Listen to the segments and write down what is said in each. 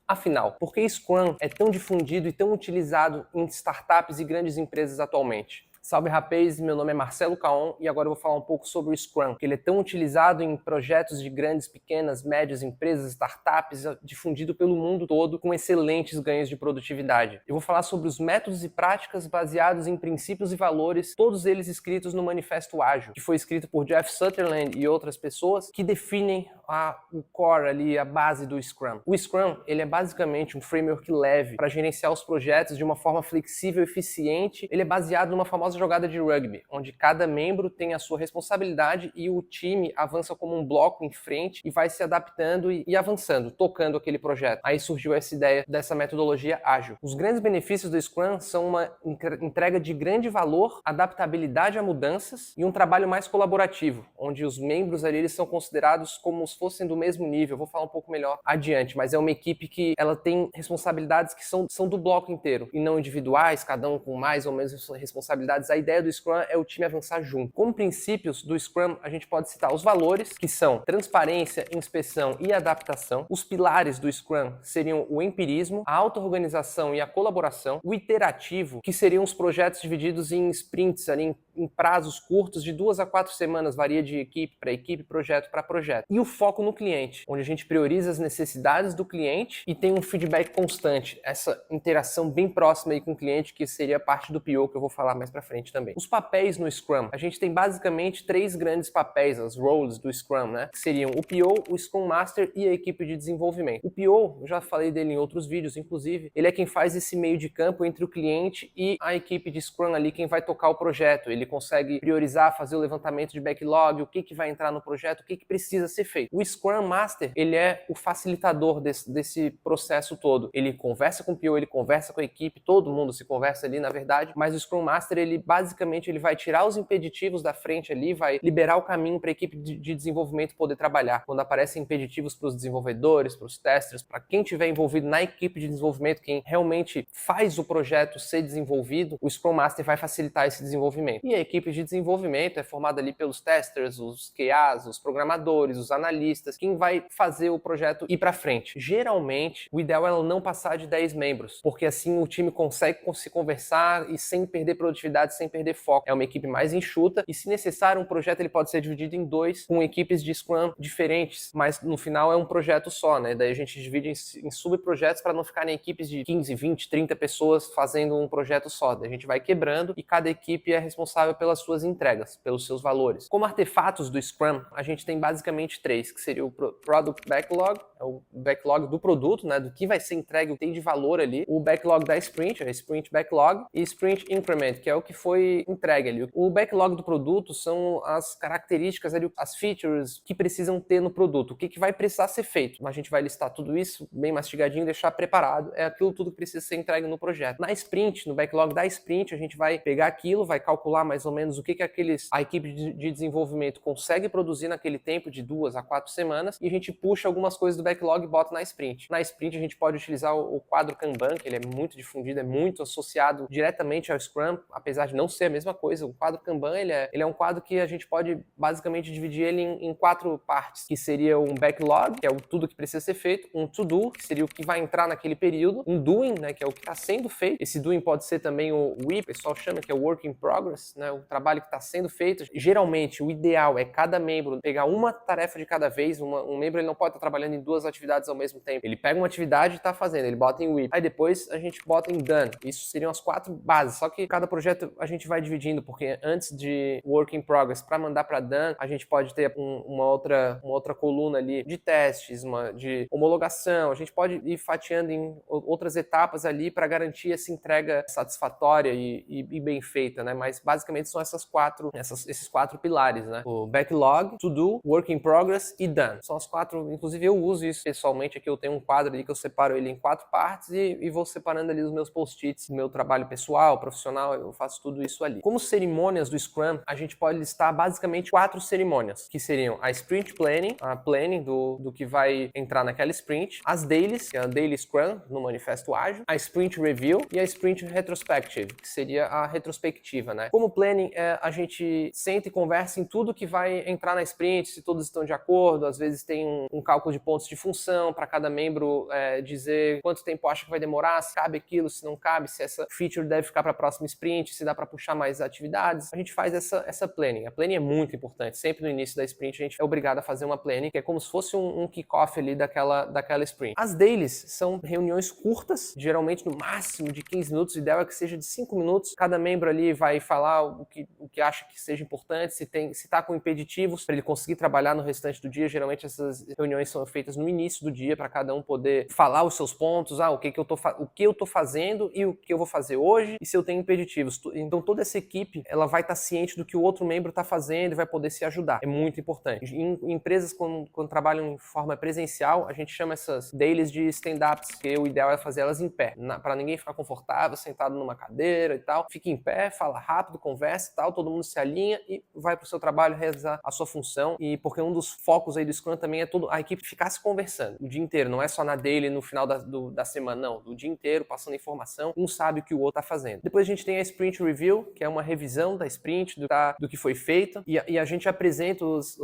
Afinal, por que Scrum é tão difundido e tão utilizado em startups e grandes empresas atualmente? Salve rapaz, meu nome é Marcelo Caon e agora eu vou falar um pouco sobre o Scrum, que ele é tão utilizado em projetos de grandes, pequenas, médias empresas, startups, difundido pelo mundo todo com excelentes ganhos de produtividade. Eu vou falar sobre os métodos e práticas baseados em princípios e valores, todos eles escritos no Manifesto Ágil, que foi escrito por Jeff Sutherland e outras pessoas que definem o core ali, a base do Scrum. O Scrum, ele é basicamente um framework leve para gerenciar os projetos de uma forma flexível e eficiente. Ele é baseado numa famosa jogada de rugby, onde cada membro tem a sua responsabilidade e o time avança como um bloco em frente e vai se adaptando e avançando, tocando aquele projeto. Aí surgiu essa ideia dessa metodologia ágil. Os grandes benefícios do Scrum são uma entrega de grande valor, adaptabilidade a mudanças e um trabalho mais colaborativo, onde os membros ali eles são considerados como se fossem do mesmo nível. Eu vou falar um pouco melhor adiante, mas é uma equipe que ela tem responsabilidades que são do bloco inteiro e não individuais, cada um com mais ou menos responsabilidades. A ideia do Scrum é o time avançar junto. Como princípios do Scrum, a gente pode citar os valores, que são transparência, inspeção e adaptação. Os pilares do Scrum seriam o empirismo, a auto-organização e a colaboração. O iterativo, que seriam os projetos divididos em sprints, ali em prazos curtos de 2 a 4 semanas, varia de equipe para equipe, projeto para projeto. E o foco no cliente, onde a gente prioriza as necessidades do cliente e tem um feedback constante, essa interação bem próxima aí com o cliente, que seria parte do PO, que eu vou falar mais para frente também. Os papéis no Scrum, a gente tem basicamente 3 grandes papéis, as roles do Scrum, né? Que seriam o PO, o Scrum Master e a equipe de desenvolvimento. O PO, eu já falei dele em outros vídeos, inclusive, ele é quem faz esse meio de campo entre o cliente e a equipe de Scrum ali, quem vai tocar o projeto. Ele consegue priorizar, fazer o levantamento de backlog, o que vai entrar no projeto, o que precisa ser feito. O Scrum Master, ele é o facilitador desse processo todo. Ele conversa com o PO, ele conversa com a equipe, todo mundo se conversa ali, na verdade, mas o Scrum Master, ele basicamente ele vai tirar os impeditivos da frente ali, vai liberar o caminho para a equipe de desenvolvimento poder trabalhar. Quando aparecem impeditivos para os desenvolvedores, para os testers, para quem estiver envolvido na equipe de desenvolvimento, quem realmente faz o projeto ser desenvolvido, o Scrum Master vai facilitar esse desenvolvimento. E a equipe de desenvolvimento é formada ali pelos testers, os QAs, os programadores, os analistas, quem vai fazer o projeto ir para frente. Geralmente, o ideal é ela não passar de 10 membros, porque assim o time consegue se conversar e sem perder produtividade, sem perder foco. É uma equipe mais enxuta e, se necessário, um projeto ele pode ser dividido em 2, com equipes de Scrum diferentes, mas no final é um projeto só, né? Daí a gente divide em subprojetos para não ficarem equipes de 15, 20, 30 pessoas fazendo um projeto só. Daí a gente vai quebrando e cada equipe é responsável pelas suas entregas, pelos seus valores. Como artefatos do Scrum, a gente tem basicamente 3, que seria o Product Backlog, é o backlog do produto, né, do que vai ser entregue, o que tem de valor ali, o backlog da Sprint, a Sprint Backlog, e Sprint Increment, que é o que foi entregue ali. O backlog do produto são as características ali, as features que precisam ter no produto, o que vai precisar ser feito. A gente vai listar tudo isso bem mastigadinho, deixar preparado, é aquilo tudo que precisa ser entregue no projeto. Na Sprint, no backlog da Sprint, a gente vai pegar aquilo, vai calcular mais ou menos o que a equipe de desenvolvimento consegue produzir naquele tempo de 2 a 4 semanas e a gente puxa algumas coisas do backlog e bota na Sprint. Na Sprint a gente pode utilizar o quadro Kanban, que ele é muito difundido, é muito associado diretamente ao Scrum, apesar de não ser a mesma coisa. O quadro Kanban, ele é um quadro que a gente pode basicamente dividir ele em 4 partes, que seria um backlog, que é tudo que precisa ser feito, um to-do, que seria o que vai entrar naquele período, um doing, né, que é o que está sendo feito. Esse doing pode ser também o WIP, o pessoal chama que é o work in progress, né, o trabalho que está sendo feito. Geralmente, o ideal é cada membro pegar uma tarefa de cada vez. Um membro ele não pode estar trabalhando em 2 atividades ao mesmo tempo. Ele pega uma atividade e está fazendo, ele bota em WIP. Aí depois a gente bota em Done. Isso seriam as 4 bases. Só que cada projeto a gente vai dividindo, porque antes de Work in Progress, para mandar para Done, a gente pode ter uma outra coluna ali de testes, de homologação. A gente pode ir fatiando em outras etapas ali para garantir essa entrega satisfatória e bem feita, né? Mas basicamente são esses 4 pilares, né? O backlog, to do, work in progress e done. São as 4, inclusive eu uso isso pessoalmente. Aqui eu tenho um quadro ali que eu separo ele em 4 partes e vou separando ali os meus post-its, meu trabalho pessoal, profissional, eu faço tudo isso ali. Como cerimônias do Scrum, a gente pode listar basicamente 4 cerimônias, que seriam a Sprint Planning, a planning do que vai entrar naquela sprint, as dailies, que é a Daily Scrum no Manifesto Ágil, a Sprint Review e a Sprint Retrospective, que seria a retrospectiva, né? Como planning a gente senta e conversa em tudo que vai entrar na sprint, se todos estão de acordo, às vezes tem um cálculo de pontos de função para cada membro dizer quanto tempo acha que vai demorar, se cabe aquilo, se não cabe, se essa feature deve ficar para a próxima sprint, se dá para puxar mais atividades. A gente faz essa planning. A planning é muito importante. Sempre no início da sprint a gente é obrigado a fazer uma planning, que é como se fosse um kickoff ali daquela sprint. As dailies são reuniões curtas, geralmente no máximo de 15 minutos, o ideal é que seja de 5 minutos. Cada membro ali vai falar o que acha que seja importante, se está com impeditivos, para ele conseguir trabalhar no restante do dia. Geralmente essas reuniões são feitas no início do dia, para cada um poder falar os seus pontos, o que eu tô fazendo e o que eu vou fazer hoje, e se eu tenho impeditivos. Então toda essa equipe ela vai estar ciente do que o outro membro está fazendo e vai poder se ajudar. É muito importante. Em empresas, quando trabalham em forma presencial, a gente chama essas dailies de stand-ups, que o ideal é fazer elas em pé, para ninguém ficar confortável, sentado numa cadeira e tal. Fica em pé, fala rápido, conversa e tal, todo mundo se alinha e vai para o seu trabalho realizar a sua função. E porque um dos focos aí do Scrum também é a equipe ficar se conversando o dia inteiro, não é só na daily no final da semana, não. O dia inteiro passando informação, um sabe o que o outro está fazendo. Depois a gente tem a Sprint Review, que é uma revisão da sprint, do que foi feito, e a gente apresenta os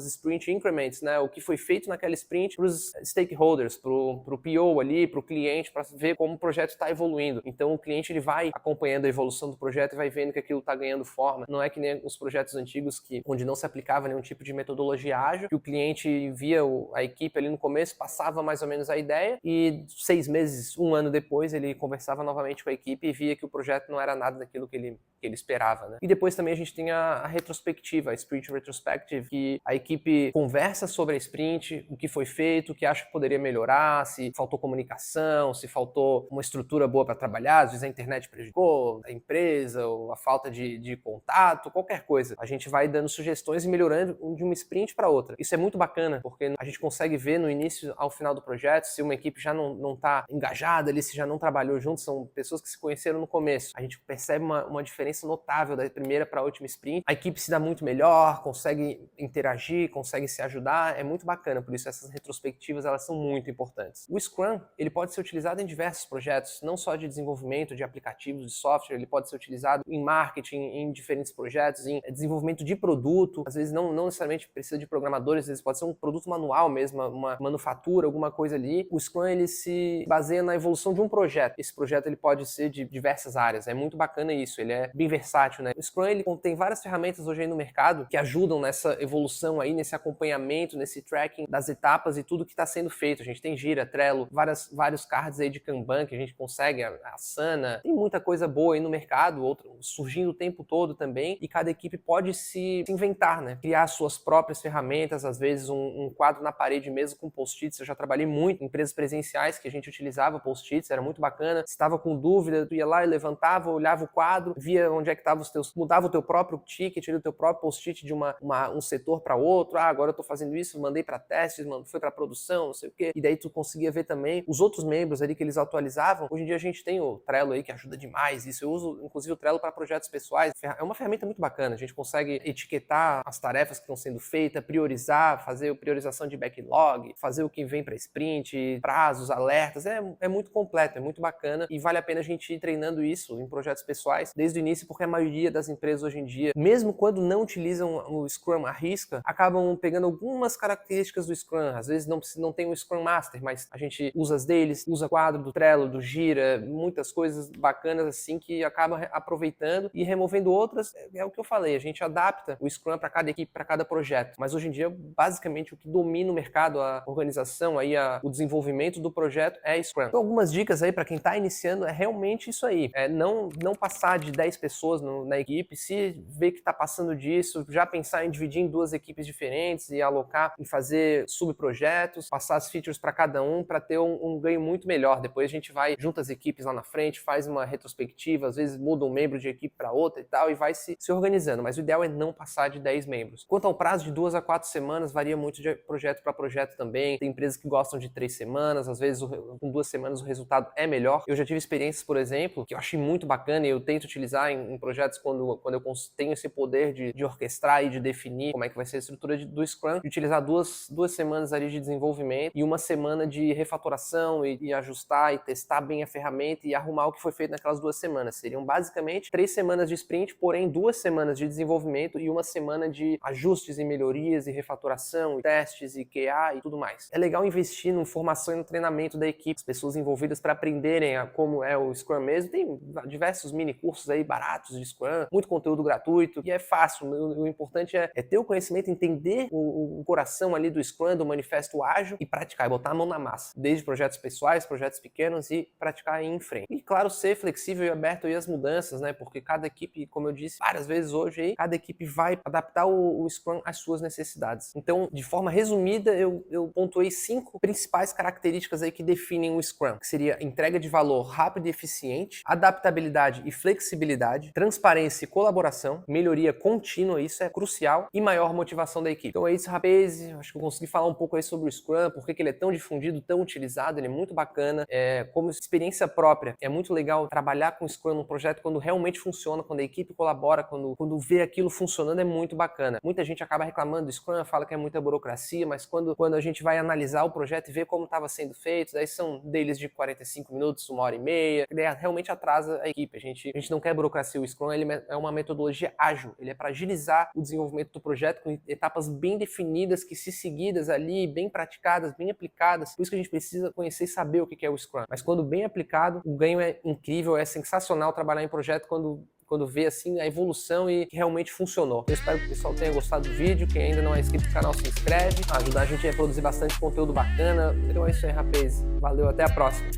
Sprint Increments, né, o que foi feito naquela sprint para os stakeholders, para o PO ali, para o cliente, para ver como o projeto está evoluindo. Então o cliente ele vai acompanhando a evolução do projeto e vai vendo que aquilo está ganhando forma. Não é que nem os projetos antigos onde não se aplicava nenhum tipo de metodologia ágil, que o cliente via a equipe ali no começo, passava mais ou menos a ideia e 6 meses, 1 ano depois ele conversava novamente com a equipe e via que o projeto não era nada daquilo que ele esperava, né? E depois também a gente tem a retrospectiva, a Sprint Retrospective, que a equipe conversa sobre a sprint, o que foi feito, o que acha que poderia melhorar, se faltou comunicação, se faltou uma estrutura boa para trabalhar, às vezes a internet prejudicou a empresa, ou a falta de contato, qualquer coisa. A gente vai dando sugestões e melhorando de uma sprint para outra. Isso é muito bacana, porque a gente consegue ver no início ao final do projeto se uma equipe já não está engajada ali, se já não trabalhou junto, são pessoas que se conheceram no começo. A gente percebe uma diferença notável da primeira para a última sprint. A equipe se dá muito melhor, consegue interagir, consegue se ajudar, é muito bacana, por isso essas retrospectivas elas são muito importantes. O Scrum, ele pode ser utilizado em diversos projetos, não só de desenvolvimento de aplicativos de software, ele pode ser utilizado em marketing, em diferentes projetos, em desenvolvimento de produto, às vezes não necessariamente precisa de programadores, às vezes pode ser um produto manual mesmo, uma manufatura, alguma coisa ali. O Scrum, ele se baseia na evolução de um projeto. Esse projeto, ele pode ser de diversas áreas, é muito bacana isso, ele é bem versátil, né? O Scrum, ele tem várias ferramentas hoje aí no mercado que ajudam nessa evolução aí, nesse acompanhamento, nesse tracking das etapas e tudo que está sendo feito. A gente tem Gira, Trello, vários cards aí de Kanban que a gente consegue, a Asana, tem muita coisa boa aí no mercado, outro surgindo o tempo todo também, e cada equipe pode se inventar, né? Criar suas próprias ferramentas, às vezes um quadro na parede mesmo com post-its. Eu já trabalhei muito em empresas presenciais que a gente utilizava post-its, era muito bacana. Se estava com dúvida, tu ia lá e levantava, olhava o quadro, via onde é que estavam os teus, mudava o teu próprio ticket, o teu próprio post-it de um setor para outro. Agora eu tô fazendo isso, mandei para testes, foi para produção, não sei o quê. E daí tu conseguia ver também os outros membros ali que eles atualizavam. Hoje em dia a gente tem o Trello aí que ajuda demais isso. Eu uso inclusive o Trello para projetos pessoais. É uma ferramenta muito bacana. A gente consegue etiquetar as tarefas que estão sendo feitas, priorizar, fazer priorização de backlog, fazer o que vem para sprint, prazos, alertas. É muito completo, é muito bacana e vale a pena a gente ir treinando isso em projetos pessoais desde o início, porque a maioria das empresas hoje em dia, mesmo quando não utilizam o Scrum à risca, acabam pegando algumas características do Scrum. Às vezes não tem um Scrum Master, mas a gente usa as deles, usa quadro do Trello, do Gira, muitas coisas bacanas assim que acaba aproveitando e removendo outras. É o que eu falei, a gente adapta o Scrum para cada equipe, para cada projeto. Mas hoje em dia, basicamente, o que domina o mercado, a organização, aí, o desenvolvimento do projeto é Scrum. Então, algumas dicas aí para quem está iniciando é realmente isso aí. Não passar de 10 pessoas na equipe, se vê que está passando disso, já pensar em dividir em 2 equipes diferentes e alocar em fazer subprojetos, passar as features para cada um para ter um ganho muito melhor. Depois a gente vai, junta as equipes lá na frente, faz uma retrospectiva, às vezes muda um membro de equipe para outra e tal, e vai se organizando. Mas o ideal é não passar de 10 membros. Quanto ao prazo de 2 a 4 semanas, varia muito de projeto para projeto também. Tem empresas que gostam de 3 semanas, às vezes com 2 semanas o resultado é melhor. Eu já tive experiências, por exemplo, que eu achei muito bacana e eu tento utilizar em projetos quando eu tenho esse poder de orquestrar e de definir como é que vai ser a estrutura do Scrum, de utilizar duas semanas ali de desenvolvimento e 1 semana de refatoração e ajustar e testar bem a ferramenta e arrumar o que foi feito naquelas 2 semanas. Seriam basicamente 3 semanas de sprint, porém 2 semanas de desenvolvimento e 1 semana de ajustes e melhorias e refatoração, e testes e QA e tudo mais. É legal investir na formação e no treinamento da equipe, as pessoas envolvidas para aprenderem como é o Scrum mesmo. Tem diversos mini cursos aí baratos de Scrum, muito conteúdo gratuito e é fácil. O importante é ter o conhecimento, entender o coração ali do Scrum, do manifesto ágil e praticar, e botar a mão na massa, desde projetos pessoais, projetos pequenos e praticar aí em frente. E claro, ser flexível e aberto aí às mudanças, né? Porque cada equipe, como eu disse várias vezes hoje aí, cada equipe vai adaptar o Scrum às suas necessidades. Então, de forma resumida, eu pontuei 5 principais características aí que definem o Scrum, que seria entrega de valor rápido e eficiente, adaptabilidade e flexibilidade, transparência e colaboração, melhoria contínua, isso é crucial, e maior motivação da equipe. Então é isso, rapaz. Acho que eu consegui falar um pouco aí sobre o Scrum, por que ele é tão difundido, tão utilizado, ele é muito bacana. Como experiência própria, é muito legal trabalhar com o Scrum num projeto quando realmente funciona, quando a equipe colabora, quando vê aquilo funcionando, é muito bacana. Muita gente acaba reclamando do Scrum, fala que é muita burocracia, mas quando a gente vai analisar o projeto e ver como estava sendo feito, daí são dailies de 45 minutos, 1h30, que daí realmente atrasa a equipe. A gente não quer burocracia. O Scrum ele é uma metodologia ágil, ele é para agilizar o desenvolvimento do projeto com etapas bem definidas, que se seguidas ali, bem praticadas, bem aplicadas. Por isso que a gente precisa conhecer e saber o que é o Scrum. Mas quando bem aplicado, o ganho é incrível, é sensacional trabalhar em projeto quando vê assim a evolução e que realmente funcionou. Eu espero que o pessoal tenha gostado do vídeo. Quem ainda não é inscrito no canal, se inscreve, ajudar a gente a produzir bastante conteúdo bacana. Então é isso aí, rapaz. Valeu, até a próxima.